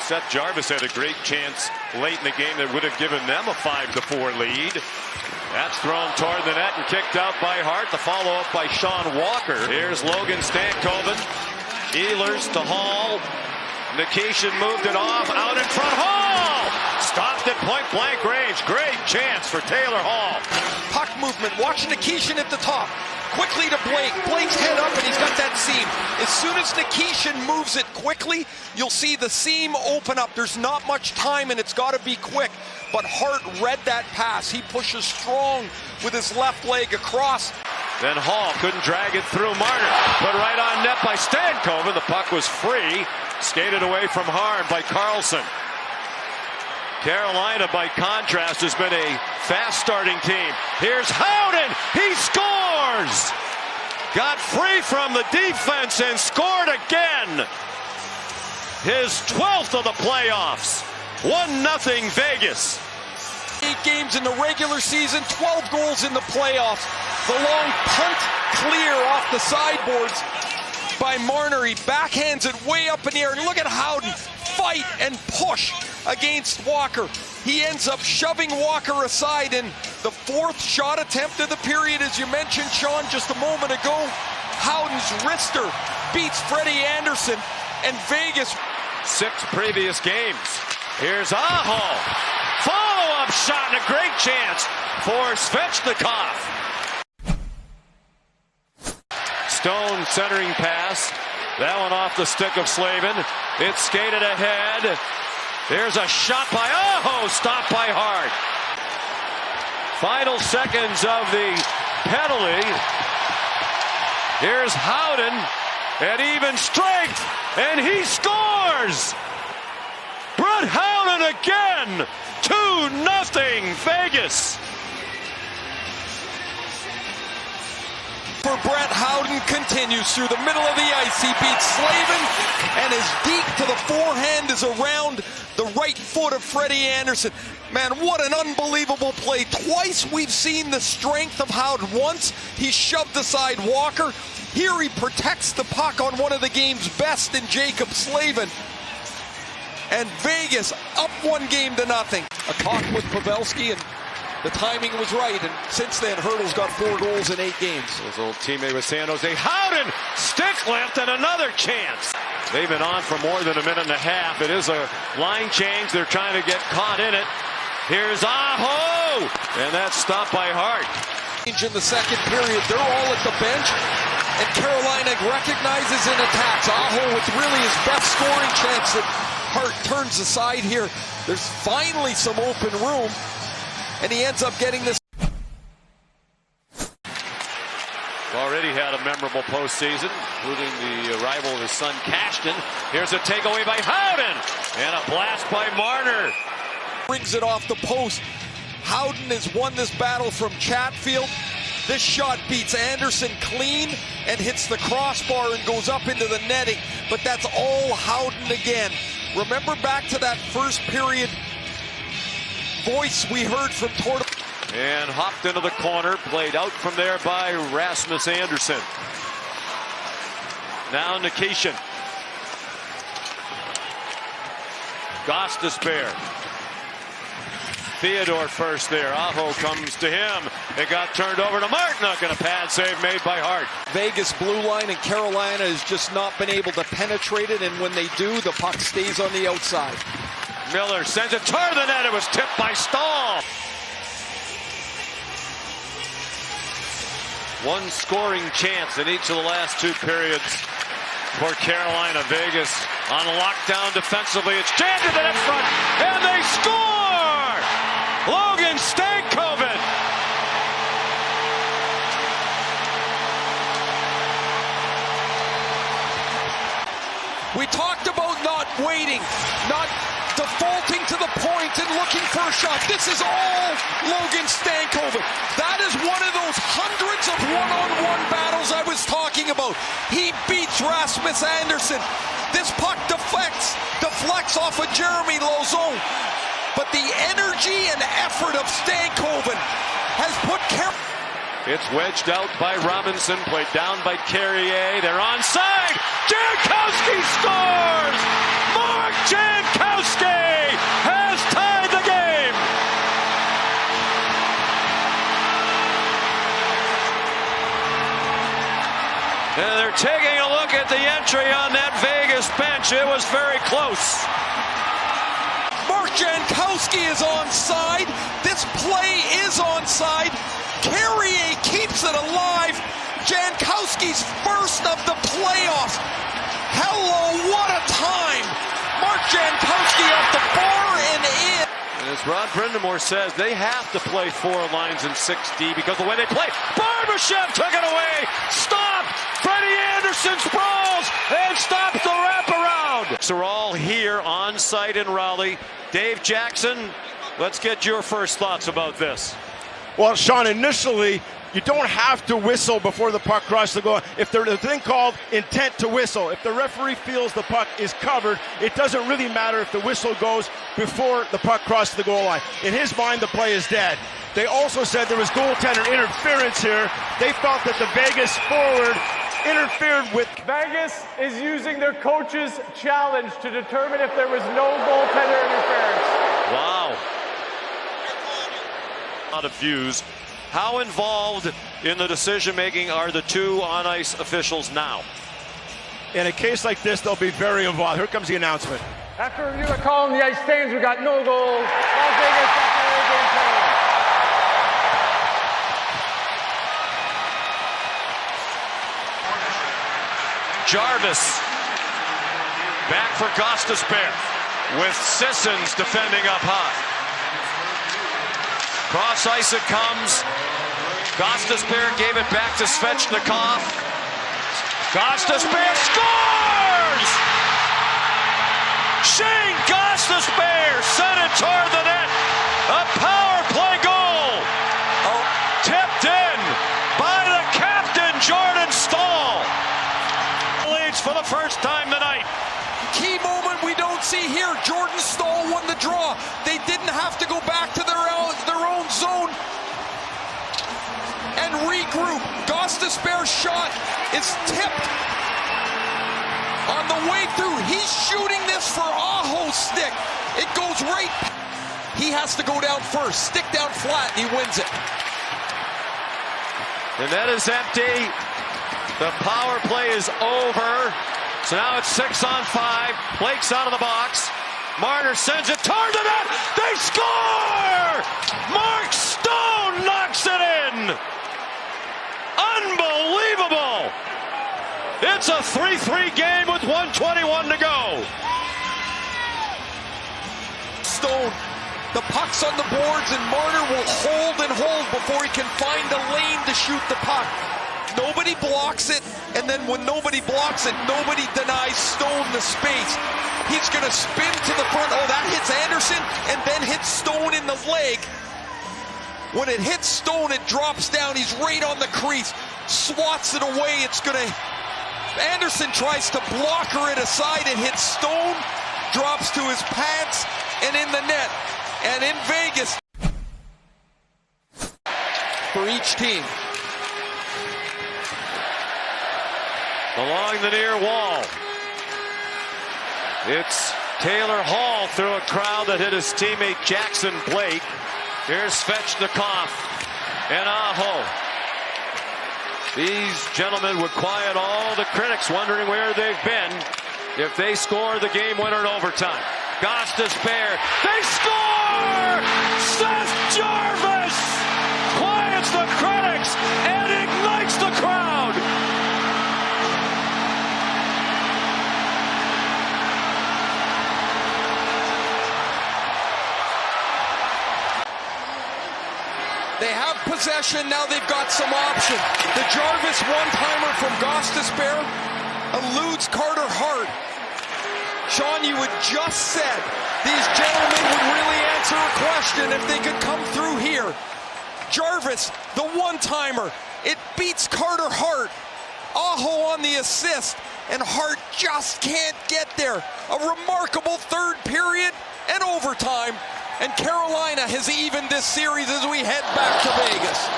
Seth Jarvis had a great chance late in the game that would have given them a 5-4 lead. That's thrown toward the net and kicked out by Hart. The follow-up by Sean Walker. Here's Logan Stankoven. Ehlers to Hall. Nikitin moved it off. Out in front. Hall! Stopped at point-blank range. Great chance for Taylor Hall. Puck movement. Watch Nikitin at the top. Quickly to Blake. Blake's head up and he's got that seam. As soon as Nikitin moves it quickly, you'll see the seam open up. There's not much time and it's got to be quick. But Hart read that pass. He pushes strong with his left leg across. Then Hall couldn't drag it through Marner. Put right on net by Stankoven. The puck was free. Skated away from harm by Carlson. Carolina, by contrast, has been a fast-starting team. Here's Howden. He scores! Got free from the defense and scored again. His 12th of the playoffs. 1-0 Vegas. 8 games in the regular season, 12 goals in the playoffs. The long punt clear off the sideboards by Marner. He backhands it way up in the air. And look at Howden fight and push against Walker. He ends up shoving Walker aside in the 4th shot attempt of the period, as you mentioned, Sean, just a moment ago. Howden's wrister beats Freddie Anderson, and Vegas. 6 previous games. Here's Aho. Follow-up shot and a great chance for Svechnikov. Stone centering pass. That one off the stick of Slavin. It's skated ahead. There's a shot by Aho, stopped by Hart. Final seconds of the penalty. Here's Howden at even strength, and he scores! Brett Howden again! 2-0 Vegas. For Brett Howden continues through the middle of the ice. He beats Slavin, and his deke to the forehand is around the right foot of Freddie Anderson. Man, what an unbelievable play. Twice we've seen the strength of Howden. Once he shoved aside Walker. Here he protects the puck on one of the game's best in Jacob Slavin. And Vegas up 1-0. A talk with Pavelski, and the timing was right, and since then, Hurdle's got 4 goals in 8 games. His old teammate with San Jose. Howden, stick lift, and another chance. They've been on for more than a minute and a half. It is a line change. They're trying to get caught in it. Here's Aho, and that's stopped by Hart. In the second period, they're all at the bench, and Carolina recognizes and attacks. Aho with really his best scoring chance that Hart turns aside here. There's finally some open room, and he ends up getting this. Already had a memorable postseason, including the arrival of his son Cashton. Here's a takeaway by Howden, and a blast by Marner. Brings it off the post. Howden has won this battle from Chatfield. This shot beats Anderson clean and hits the crossbar and goes up into the netting. But that's all Howden again. Remember back to that first period voice we heard from Torta. And hopped into the corner, played out from there by Rasmus Anderson. Now Nikitin. Gostisbehere. Theodore first there. Aho comes to him. It got turned over to Martinook, and a pad save made by Hart. Vegas blue line, and Carolina has just not been able to penetrate it, and when they do, the puck stays on the outside. Miller sends it toward the net. It was tipped by Stahl. One scoring chance in each of the last 2 periods for Carolina. Vegas on lockdown defensively. It's jammed to the net front, and they score! Logan Stankoven. We talked about not waiting, not defaulting to the point and looking for a shot. This is all Logan Stankoven. That is one of those hundreds of one-on-one battles I was talking about. He beats Rasmus Anderson. This puck deflects off of Jeremy Lauzon. But the energy and effort of Stankoven has put It's wedged out by Robinson, played down by Carrier. They're onside. Jankowski scores! Mark Jankowski! entry on that Vegas bench. It was very close. Mark Jankowski is onside. This play is onside. Carrier keeps it alive. Jankowski's first of the playoffs. Hello, what a time. Mark Jankowski off the bar and in. And as Rod Brindamore says, they have to play 4 lines and 6D because the way they play. Barbashev took it away. Stopped. Freddie Anderson sprawls and stops the wraparound. So we're all here on site in Raleigh. Dave Jackson, let's get your first thoughts about this. Well, Sean, initially, you don't have to whistle before the puck crosses the goal. If there's a thing called intent to whistle, if the referee feels the puck is covered, it doesn't really matter if the whistle goes before the puck crosses the goal line. In his mind, the play is dead. They also said there was goaltender interference here. They felt that the Vegas forward interfered with. Vegas is using their coach's challenge to determine if there was no goaltender interference. Wow. A lot of views. How involved in the decision-making are the 2 on-ice officials now? In a case like this, they'll be very involved. Here comes the announcement. After review the call on the ice stands, we got no goals. Las Vegas after a game play. Jarvis back for Gostisbehere with Sissons defending up high. Cross ice it comes. Gostisbehere gave it back to Svechnikov. Gostisbehere scores! Shane Gostisbehere sent it toward the net. A power play goal. Tipped in by the captain, Jordan Staal. Leads for the first time tonight. Key moment we don't see here. Jordan Staal won the draw. They didn't have to go back to their own zone and regroup. Gostisbehere's shot is tipped on the way through. He's shooting this for Aho's stick. It goes right. He has to go down first. Stick down flat, and he wins it. The net is empty. The power play is over. So now it's 6 on 5. Blake's out of the box. Marner sends it toward the net. They score! Mark Stone knocks it in. Unbelievable. It's a 3-3 game with 1:21 to go. Stone, the puck's on the boards, and Marner will hold and hold before he can find a lane to shoot the puck. Nobody blocks it, and then when nobody blocks it, nobody denies Stone the space. He's going to spin to the front. Oh, that hits Anderson and then hits Stone in the leg. When it hits Stone, it drops down. He's right on the crease. Swats it away. It's going to... Anderson tries to blocker it aside. It hits Stone, drops to his pants, and in the net. And in Vegas, for each team. Along the near wall. It's Taylor Hall through a crowd that hit his teammate Jackson Blake. Here's Svechnikov and Aho. These gentlemen would quiet all the critics wondering where they've been if they score the game winner in overtime. Gostisbehere, they score! Seth Jarvis quiets the critics and ignites the crowd. They have possession, now they've got some option. The Jarvis one-timer from Gostisbehere eludes Carter Hart. Sean, you had just said these gentlemen would really answer a question if they could come through here. Jarvis, the one-timer, it beats Carter Hart. Aho on the assist, and Hart just can't get there. A remarkable third period and overtime. And Carolina has evened this series as we head back to Vegas.